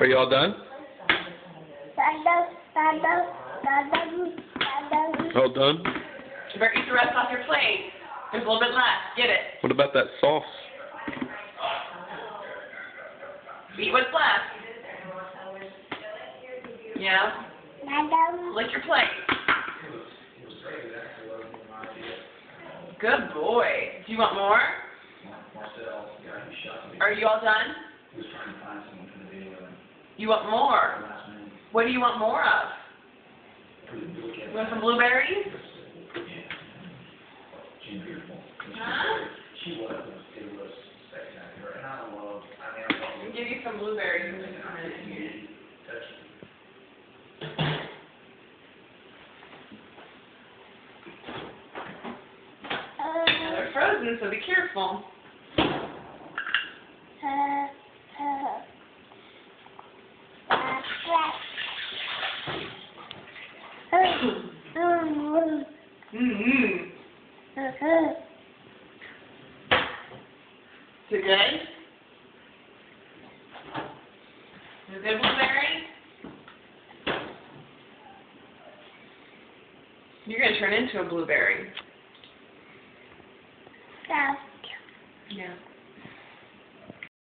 Are you all done? All done? You better eat the rest off your plate. There's a little bit left. Get it. What about that sauce? Eat what's left. Yeah? Lick your plate. Good boy. Do you want more? Are you all done? You want more? What do you want more of? You want some blueberries? Huh? I'll give you some blueberries in just a minute. They're frozen, so be careful. Mm-hmm. Is it good? Is it good, blueberry? You're going to turn into a blueberry. Yeah.